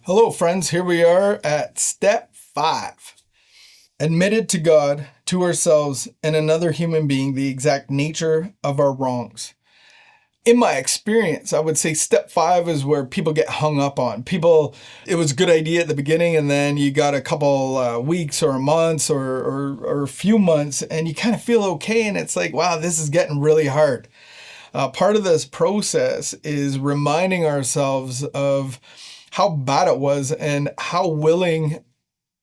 Hello, friends. Here we are at step 5. Admitted to God, to ourselves, and another human being the exact nature of our wrongs. In my experience, I would say step 5 is where people get hung up on. It was a good idea at the beginning, and then you got a couple weeks or months or a few months, and you kind of feel okay, and it's like, wow, this is getting really hard. Part of this process is reminding ourselves of how bad it was and how willing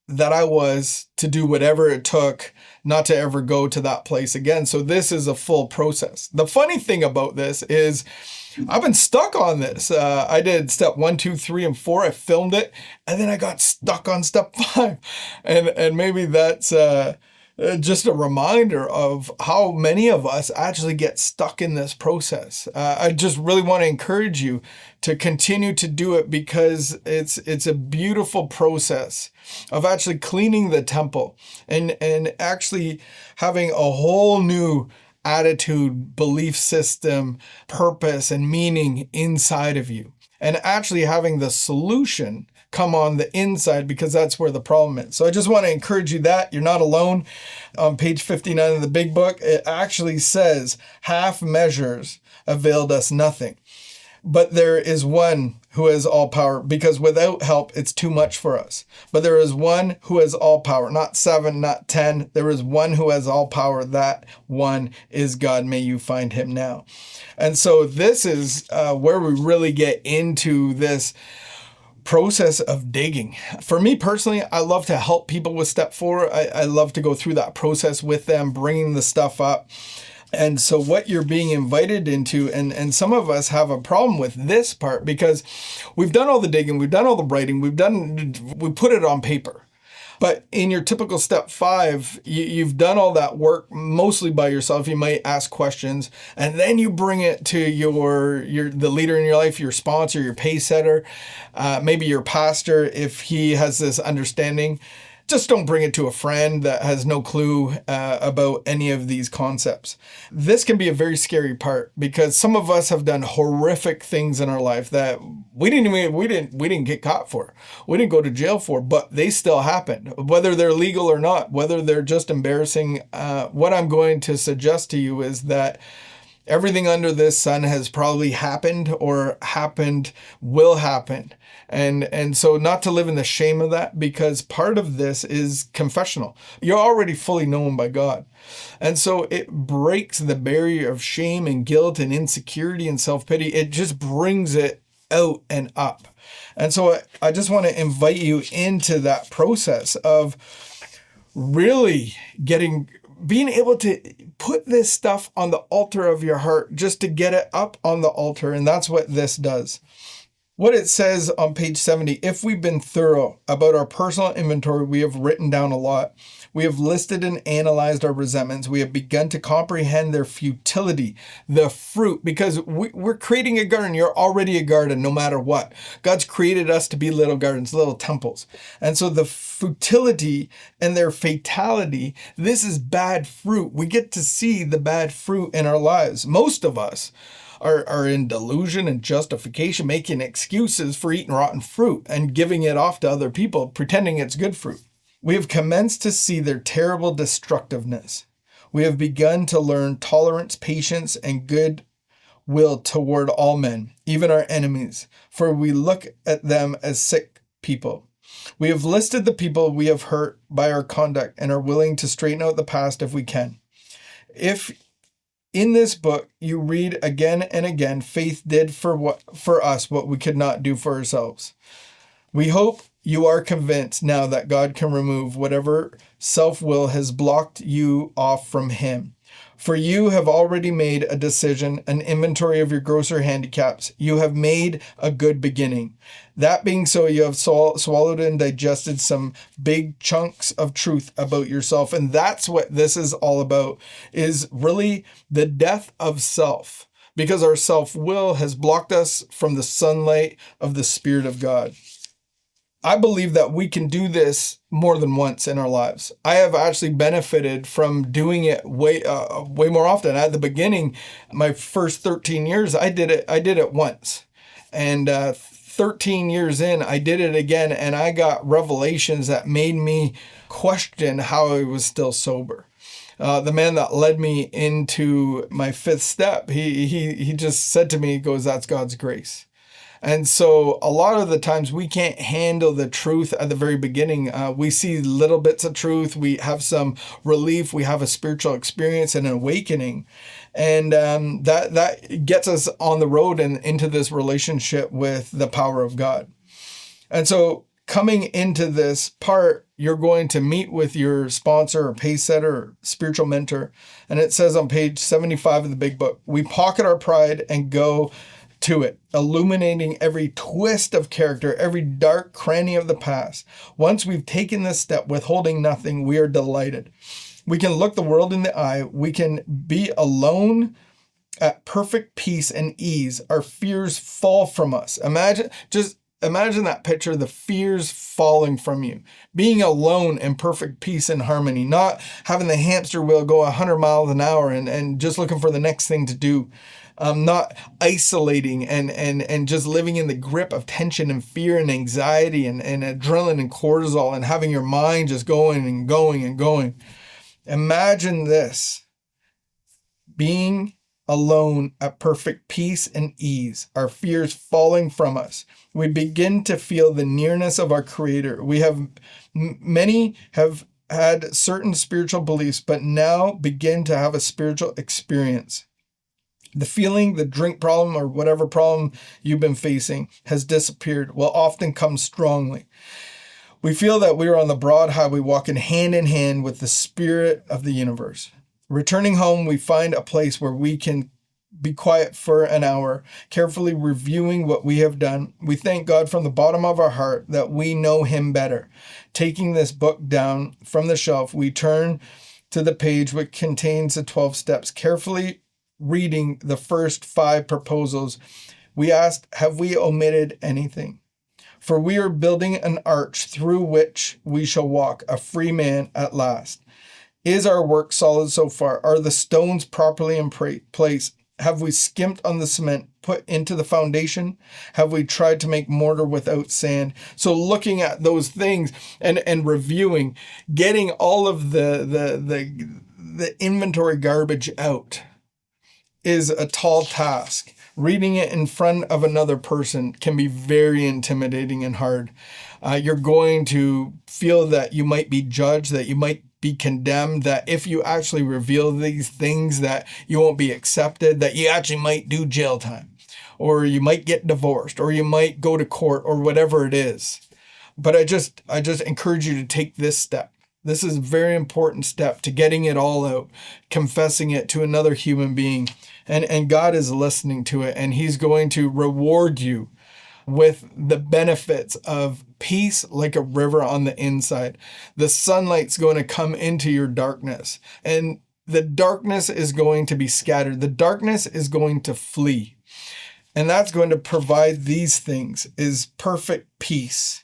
that I was to do whatever it took not to ever go to that place again. So this is a full process. The funny thing about this is I've been stuck on this. I did step 1, 2, 3, and 4. I filmed it, and then I got stuck on step 5. And maybe that's just a reminder of how many of us actually get stuck in this process. I just really want to encourage you to continue to do it because it's a beautiful process of actually cleaning the temple and actually having a whole new attitude, belief system, purpose, and meaning inside of you. And actually having the solution come on the inside because that's where the problem is. So I just want to encourage you that you're not alone. On page 59 of the big book, it actually says, half measures availed us nothing. But there is one who has all power, because without help, it's too much for us. But there is one who has all power, not 7, not 10. There is one who has all power. That one is God. May you find him now. And so this is where we really get into this process of digging. For me personally, I love to help people with step 4. I love to go through that process with them, bringing the stuff up. And so what you're being invited into, and some of us have a problem with this part because we've done all the digging, we've done all the writing, we put it on paper. But in your typical step 5, you've done all that work mostly by yourself. You might ask questions, and then you bring it to the leader in your life, your sponsor, your pay setter, maybe your pastor, if he has this understanding. Just don't bring it to a friend that has no clue about any of these concepts. This can be a very scary part because some of us have done horrific things in our life that we didn't get caught for. We didn't go to jail for, but they still happened, whether they're legal or not, whether they're just embarrassing. What I'm going to suggest to you is that everything under this sun has probably happened or will happen. And so not to live in the shame of that, because part of this is confessional. You're already fully known by God. And so it breaks the barrier of shame and guilt and insecurity and self-pity. It just brings it out and up. And so I just want to invite you into that process of really being able to put this stuff on the altar of your heart, just to get it up on the altar. And that's what this does. What it says on page 70, if we've been thorough about our personal inventory, we have written down a lot. We have listed and analyzed our resentments. We have begun to comprehend their futility, the fruit, because we're creating a garden. You're already a garden no matter what. God's created us to be little gardens, little temples. And so the futility and their fatality, this is bad fruit. We get to see the bad fruit in our lives. Most of us are in delusion and justification, making excuses for eating rotten fruit and giving it off to other people, pretending it's good fruit. We have commenced to see their terrible destructiveness. We have begun to learn tolerance, patience, and good will toward all men, even our enemies, for we look at them as sick people. We have listed the people we have hurt by our conduct and are willing to straighten out the past if we can. If in this book you read again and again, faith did for us what we could not do for ourselves. We hope you are convinced now that God can remove whatever self-will has blocked you off from him. For you have already made a decision, an inventory of your grosser handicaps. You have made a good beginning. That being so, you have swallowed and digested some big chunks of truth about yourself. And that's what this is all about, is really the death of self, because our self-will has blocked us from the sunlight of the Spirit of God. I believe that we can do this more than once in our lives. I have actually benefited from doing it way more often. At the beginning, my first 13 years, I did it once. And 13 years in, I did it again, and I got revelations that made me question how I was still sober. The man that led me into my fifth step, he just said to me, he goes, "That's God's grace." And so a lot of the times we can't handle the truth at the very beginning. We see little bits of truth. We have some relief. We have a spiritual experience and an awakening. And that gets us on the road and into this relationship with the power of God. And so coming into this part, you're going to meet with your sponsor or pace setter or spiritual mentor. And it says on page 75 of the big book, we pocket our pride and go to it, illuminating every twist of character, every dark cranny of the past. Once we've taken this step, withholding nothing, we are delighted. We can look the world in the eye. We can be alone at perfect peace and ease. Our fears fall from us. Imagine that picture, the fears falling from you. Being alone in perfect peace and harmony, not having the hamster wheel go 100 miles an hour and just looking for the next thing to do. Not isolating and just living in the grip of tension and fear and anxiety and adrenaline and cortisol and having your mind just going and going and going. Imagine this, being alone at perfect peace and ease, our fears falling from us. We begin to feel the nearness of our Creator. Many have had certain spiritual beliefs, but now begin to have a spiritual experience. The feeling, the drink problem, or whatever problem you've been facing has disappeared, will often come strongly. We feel that we are on the broad highway walking hand in hand with the spirit of the universe. Returning home, we find a place where we can be quiet for an hour, carefully reviewing what we have done. We thank God from the bottom of our heart that we know Him better. Taking this book down from the shelf, we turn to the page which contains the 12 steps, carefully reading the first 5 proposals. We asked, have we omitted anything? For we are building an arch through which we shall walk, a free man at last. Is our work solid so far? Are the stones properly in place? Have we skimped on the cement put into the foundation? Have we tried to make mortar without sand? So looking at those things and reviewing, getting all of the inventory garbage out is a tall task. Reading it in front of another person can be very intimidating and hard. You're going to feel that you might be judged, that you might be condemned, that if you actually reveal these things that you won't be accepted, that you actually might do jail time, or you might get divorced, or you might go to court, or whatever it is. But I just encourage you to take this step. This is a very important step to getting it all out, confessing it to another human being. And God is listening to it, and He's going to reward you with the benefits of peace like a river on the inside. The sunlight's going to come into your darkness, and the darkness is going to be scattered. The darkness is going to flee. And that's going to provide these things, is perfect peace.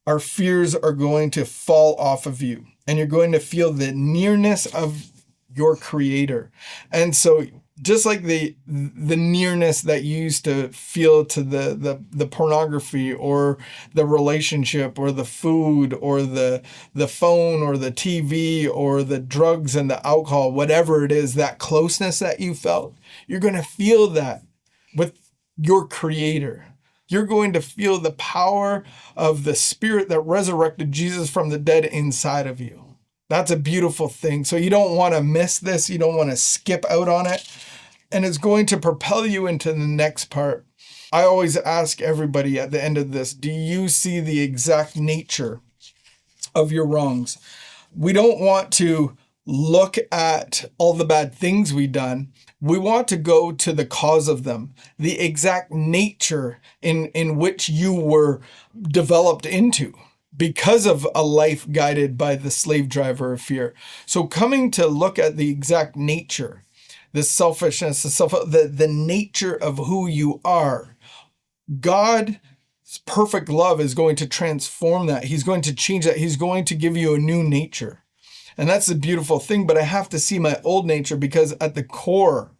Our fears are going to fall off of you, and you're going to feel the nearness of your Creator. And so just like the nearness that you used to feel to the pornography or the relationship or the food or the phone or the TV or the drugs and the alcohol, whatever it is, that closeness that you felt, you're going to feel that with your Creator. You're going to feel the power of the Spirit that resurrected Jesus from the dead inside of you. That's a beautiful thing. So you don't want to miss this. You don't want to skip out on it. And it's going to propel you into the next part. I always ask everybody at the end of this, do you see the exact nature of your wrongs? We don't want to look at all the bad things we've done. We want to go to the cause of them, the exact nature in which you were developed into, because of a life guided by the slave driver of fear. So coming to look at the exact nature, the selfishness, the nature of who you are, God's perfect love is going to transform that. He's going to change that. He's going to give you a new nature. And that's the beautiful thing. But I have to see my old nature, because at the core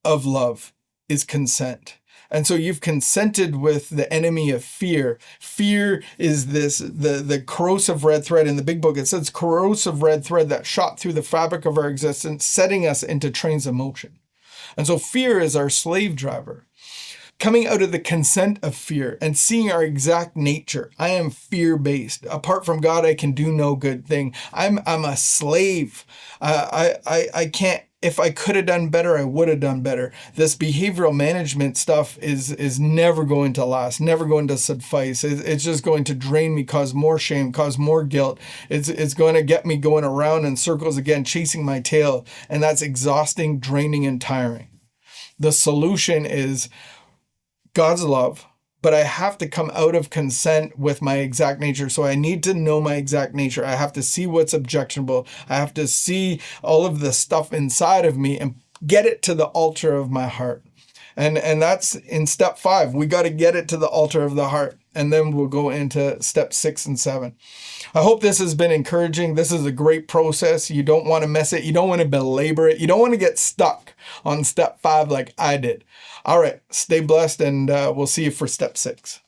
of love is consent. And so you've consented with the enemy of fear. Fear is the corrosive red thread. In the big book, it says corrosive red thread that shot through the fabric of our existence, setting us into trains of motion. And so fear is our slave driver. Coming out of the consent of fear and seeing our exact nature. I am fear-based. Apart from God, I can do no good thing. I'm a slave. I can't. If I could have done better, I would have done better. This behavioral management stuff is never going to last, never going to suffice. It's just going to drain me, cause more shame, cause more guilt. It's going to get me going around in circles again, chasing my tail. And that's exhausting, draining, and tiring. The solution is God's love, but I have to come out of consent with my exact nature. So I need to know my exact nature. I have to see what's objectionable. I have to see all of the stuff inside of me and get it to the altar of my heart. And that's in step 5. We got to get it to the altar of the heart. And then we'll go into step 6 and 7. I hope this has been encouraging. This is a great process. You don't want to mess it. You don't want to belabor it. You don't want to get stuck on step 5 like I did. All right, stay blessed, and we'll see you for step 6.